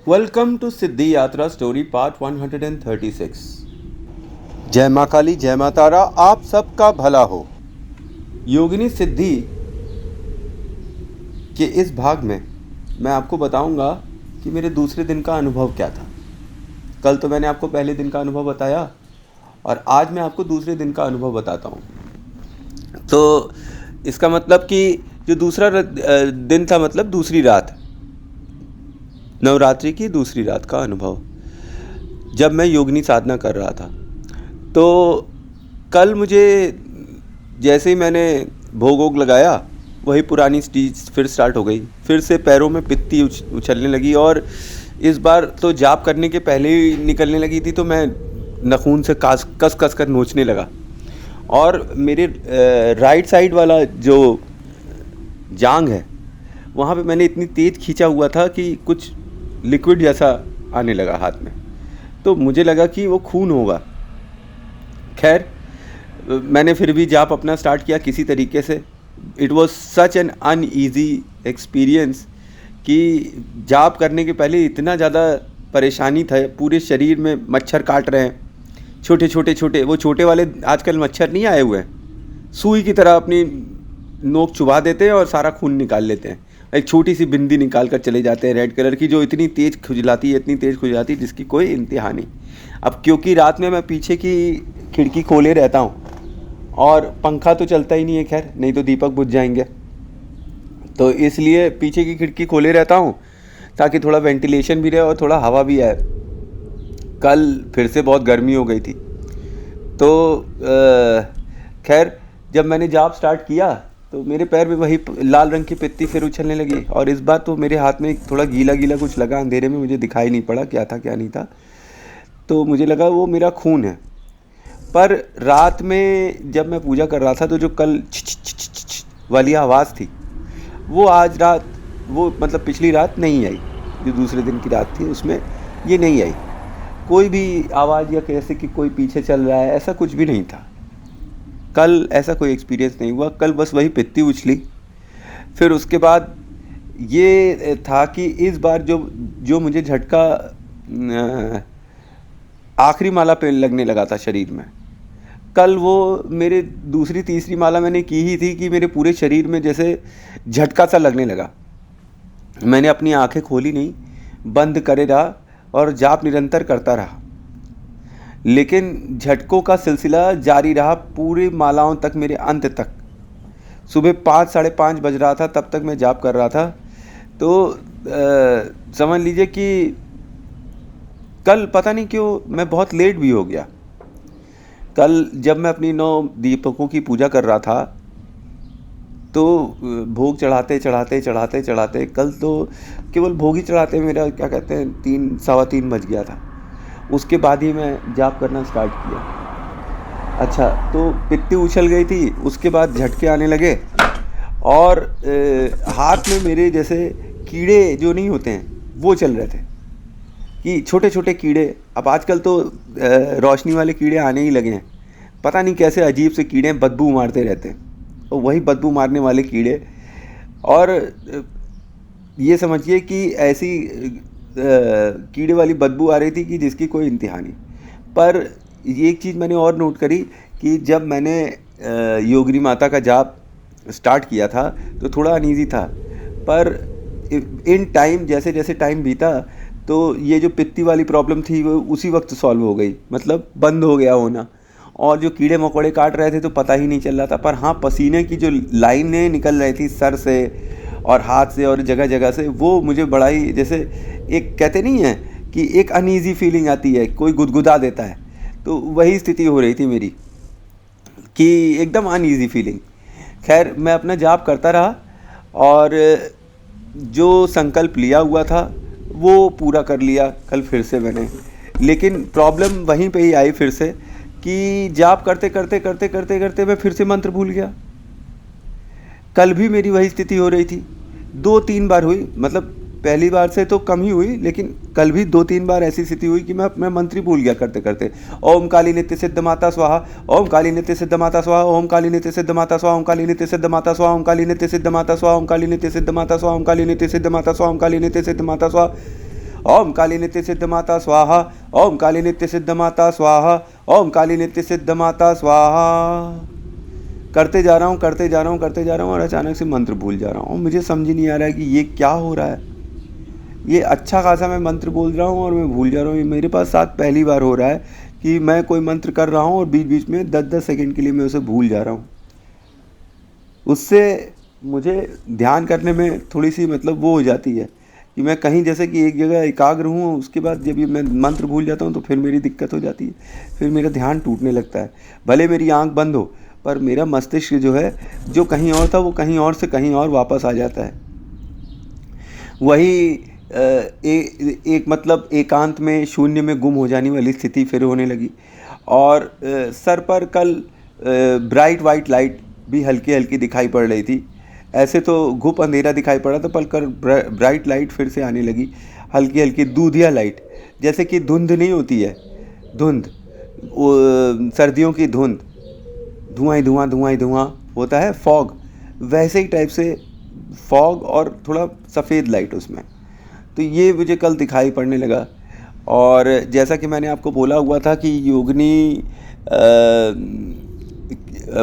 Welcome to सिद्धि यात्रा story part 136। जय माँ काली, जय माँ तारा, आप सबका भला हो। योगिनी सिद्धि के इस भाग में मैं आपको बताऊंगा कि मेरे दूसरे दिन का अनुभव क्या था। कल तो मैंने आपको पहले दिन का अनुभव बताया और आज मैं आपको दूसरे दिन का अनुभव बताता हूँ। तो इसका मतलब कि जो दूसरा दिन था, मतलब दूसरी रात, नवरात्रि की दूसरी रात का अनुभव, जब मैं योगिनी साधना कर रहा था। तो कल मुझे जैसे ही मैंने भोग वोग लगाया, वही पुरानी चीज़ फिर स्टार्ट हो गई। फिर से पैरों में पित्ती उछलने लगी और इस बार तो जाप करने के पहले ही निकलने लगी थी। तो मैं नाखून से कस कस कर नोचने लगा और मेरे राइट साइड वाला जो जांग है, वहाँ पे मैंने इतनी तेज़ खींचा हुआ था कि कुछ लिक्विड जैसा आने लगा हाथ में। तो मुझे लगा कि वो खून होगा। खैर, मैंने फिर भी जाप अपना स्टार्ट किया किसी तरीके से। It was such an uneasy experience कि जाप करने के पहले इतना ज़्यादा परेशानी था। पूरे शरीर में मच्छर काट रहे हैं, छोटे छोटे वो छोटे वाले आजकल मच्छर नहीं आए हुए हैं, सुई की तरह अपनी नोक चुभा देते हैं और सारा खून निकाल लेते हैं। एक छोटी सी बिंदी निकाल कर चले जाते हैं रेड कलर की, जो इतनी तेज़ खुजलाती है, इतनी तेज़ खुजलाती है जिसकी कोई इंतहा नहीं। अब क्योंकि रात में मैं पीछे की खिड़की खोले रहता हूँ और पंखा तो चलता ही नहीं है, खैर नहीं तो दीपक बुझ जाएंगे, तो इसलिए पीछे की खिड़की खोले रहता हूँ ताकि थोड़ा वेंटिलेशन भी रहे और थोड़ा हवा भी आए। कल फिर से बहुत गर्मी हो गई थी। तो खैर, जब मैंने जाप स्टार्ट किया तो मेरे पैर में वही लाल रंग की पित्ती फिर उछलने लगी और इस बार तो मेरे हाथ में थोड़ा गीला गीला कुछ लगा। अंधेरे में मुझे दिखाई नहीं पड़ा क्या था क्या नहीं था, तो मुझे लगा वो मेरा खून है। पर रात में जब मैं पूजा कर रहा था तो जो कल वाली आवाज़ थी, वो आज रात, वो मतलब पिछली रात नहीं आई। जो दूसरे दिन की रात थी उसमें ये नहीं आई। कोई भी आवाज़ या कैसे कि कोई पीछे चल रहा है, ऐसा कुछ भी नहीं था। कल ऐसा कोई एक्सपीरियंस नहीं हुआ। कल बस वही पित्ती उछली। फिर उसके बाद ये था कि इस बार जो मुझे झटका आखिरी माला पे लगने लगा था शरीर में। कल वो मेरे दूसरी तीसरी माला मैंने की ही थी कि मेरे पूरे शरीर में जैसे झटका सा लगने लगा। मैंने अपनी आंखें खोली नहीं, बंद करे रहा और जाप निरंतर करता रहा, लेकिन झटकों का सिलसिला जारी रहा पूरी मालाओं तक, मेरे अंत तक। सुबह 5 साढ़े 5 बज रहा था, तब तक मैं जाप कर रहा था। तो समझ लीजिए कि कल पता नहीं क्यों मैं बहुत लेट भी हो गया। कल जब मैं अपनी 9 दीपकों की पूजा कर रहा था तो भोग चढ़ाते कल तो केवल भोग ही चढ़ाते मेरा क्या कहते हैं 3 सवा 3 बज गया था। उसके बाद ही मैं जाप करना स्टार्ट किया। अच्छा, तो पित्ती उछल गई थी, उसके बाद झटके आने लगे और हाथ में मेरे जैसे कीड़े जो नहीं होते हैं वो चल रहे थे, कि छोटे छोटे कीड़े। अब आजकल तो रोशनी वाले कीड़े आने ही लगे हैं, पता नहीं कैसे अजीब से कीड़े बदबू मारते रहते हैं, और वही बदबू मारने वाले कीड़े। और ये समझिए कि ऐसी कीड़े वाली बदबू आ रही थी कि जिसकी कोई इंतहा नहीं। पर ये एक चीज़ मैंने और नोट करी कि जब मैंने योगिनी माता का जाप स्टार्ट किया था तो थोड़ा अनईजी था, पर इन टाइम जैसे जैसे टाइम बीता तो ये जो पित्ती वाली प्रॉब्लम थी वो उसी वक्त सॉल्व हो गई, मतलब बंद हो गया होना। और जो कीड़े मकोड़े काट रहे थे तो पता ही नहीं चल रहा था, पर हाँ, पसीने की जो लाइनें निकल रही थी सर से और हाथ से और जगह जगह से, वो मुझे बड़ा ही जैसे एक कहते नहीं है कि एक अनईजी फीलिंग आती है, कोई गुदगुदा देता है, तो वही स्थिति हो रही थी मेरी कि एकदम अनईजी फीलिंग। खैर, मैं अपना जाप करता रहा और जो संकल्प लिया हुआ था वो पूरा कर लिया कल फिर से मैंने। लेकिन प्रॉब्लम वहीं पे ही आई फिर से कि जाप करते मैं फिर से मंत्र भूल गया। कल भी मेरी वही स्थिति हो रही थी, 2-3 बार हुई, मतलब पहली बार से तो कम ही हुई, लेकिन कल भी 2-3 बार ऐसी स्थिति हुई कि मैं मंत्र भूल गया करते करते। ओम काली नित्य सिद्ध माता स्वाहा, ओम काली नित्य सिद्ध माता स्वाहा, ओम काली नित्य सिद्ध माता स्वाहा, ओम काली नित्य सिद्ध माता स्वाहा, ओम काली नित्य सिद्ध माता स्वाहा, ओम काली नित्य सिद्ध माता स्वाहा, ओम काली नित्य सिद्ध माता स्वाहा, ओम काली नित्य सिद्ध माता स्वाहा। ओम काली नित्य सिद्ध माता स्वाहा, ओम काली नित्य सिद्ध माता स्वाहा, ओम काली नित्य सिद्ध माता स्वाहा। करते जा रहा हूँ करते जा रहा हूँ करते जा रहा हूँ और अचानक से मंत्र भूल जा रहा हूँ। मुझे समझ ही नहीं आ रहा है कि ये क्या हो रहा है। ये अच्छा खासा मैं मंत्र बोल रहा हूँ और मैं भूल जा रहा हूँ। ये मेरे पास साथ पहली बार हो रहा है कि मैं कोई मंत्र कर रहा हूँ और बीच बीच में 10-10 सेकंड के लिए मैं उसे भूल जा रहा हूँ। उससे मुझे ध्यान करने में थोड़ी सी मतलब वो हो जाती है कि मैं कहीं जैसे कि एक जगह एकाग्र हूँ, उसके बाद जब ये मैं मंत्र भूल जाता हूँ तो फिर मेरी दिक्कत हो जाती है, फिर मेरा ध्यान टूटने लगता है। भले मेरी आंख बंद हो पर मेरा मस्तिष्क जो है, जो कहीं और था वो कहीं और से कहीं और वापस आ जाता है। वही एक मतलब एकांत में शून्य में गुम हो जाने वाली स्थिति फिर होने लगी। और सर पर कल ब्राइट वाइट लाइट भी हल्की हल्की दिखाई पड़ रही थी। ऐसे तो घुप अंधेरा दिखाई पड़ा था, पर कल ब्राइट लाइट फिर से आने लगी, हल्की हल्की दूधिया लाइट, जैसे कि धुंध नहीं होती है, धुंध, सर्दियों की धुंध, धुआं ही धुआं धुआं ही धुआं होता है, फॉग, वैसे ही टाइप से फॉग और थोड़ा सफ़ेद लाइट उसमें। तो ये मुझे कल दिखाई पड़ने लगा। और जैसा कि मैंने आपको बोला हुआ था कि योगिनी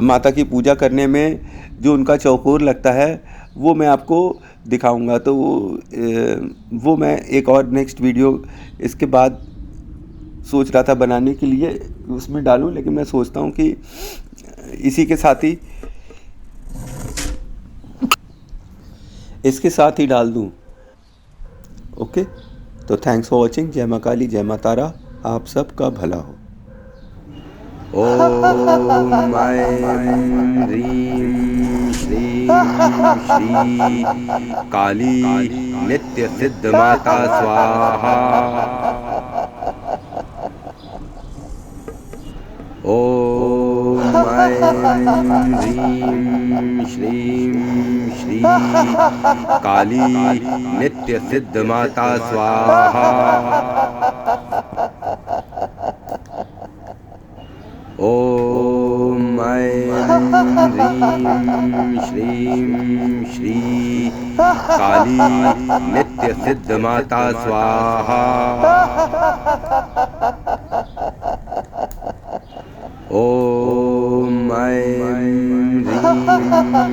माता की पूजा करने में जो उनका चौकोर लगता है वो मैं आपको दिखाऊंगा। तो वो मैं एक और नेक्स्ट वीडियो इसके बाद सोच रहा था बनाने के लिए उसमें डालूं, लेकिन मैं सोचता हूं कि इसी के साथ ही इसके साथ ही डाल दूं। ओके, तो थैंक्स फॉर वॉचिंग। जय माँ काली, जय माँ तारा, आप सबका भला हो। ओम ऐं ह्रीं श्रीं श्री काली नित्य सिद्ध माता स्वाहा। ओम ऐं ह्रीं श्रीं श्री काली नित्य सिद्ध माता स्वाहा। ओम ऐं ह्रीं श्रीं श्री काली नित्य सिद्ध माता स्वाहा। ओम ऐं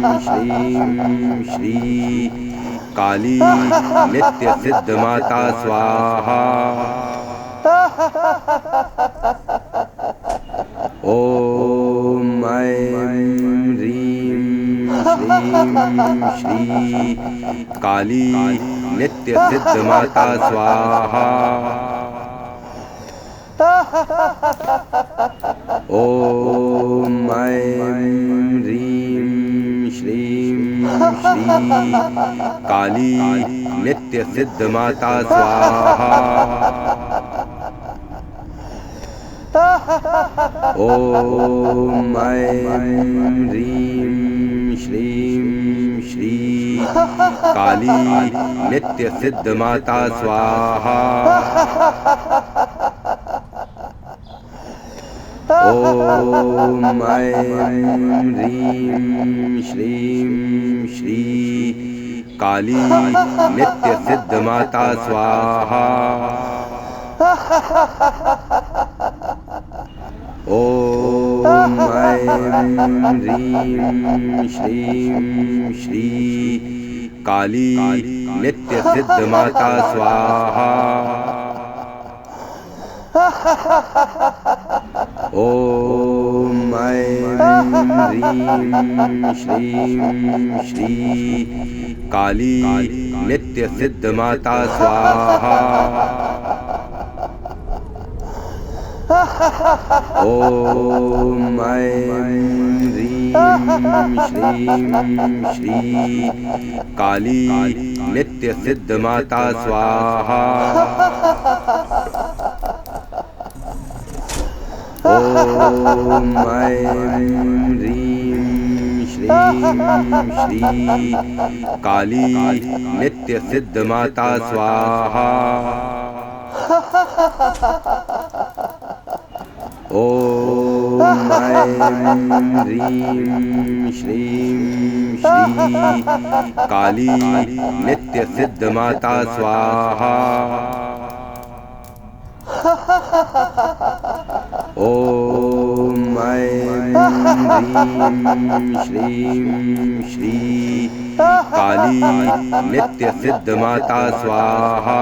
ह्रीं श्रीं श्री काली नित्य सिद्ध माता स्वाहा। ओम ऐं ह्रीं श्रीं श्री काली नित्य सिद्ध माता स्वाहा। ओम ऐं ह्रीं श्रीं श्री काली नित्य सिद्ध माता स्वाहा। ओम ऐं ह्रीं श्रीं श्री काली नित्य सिद्ध माता स्वाहा। ओम ऐं ह्रीं श्रीं श्री काली नित्य सिद्ध माता स्वाहा। ओम ऐं ह्रीं श्रीं श्री काली नित्य सिद्ध माता स्वाहा। ओम ऐं ह्रीं श्रीं श्री काली नित्य सिद्ध माता स्वाहा। ओम ऐं ह्रीं श्रीं श्री काली नित्य सिद्ध माता स्वाहा। ओम ऐं ह्रीं श्रीं श्री काली नित्य सिद्ध माता स्वाहा। ओम ऐं ह्रीं श्रीं श्री काली नित्य सिद्ध माता स्वाहा। ओम ऐं ह्रीं श्रीं श्री काली नित्य सिद्ध माता स्वाहा।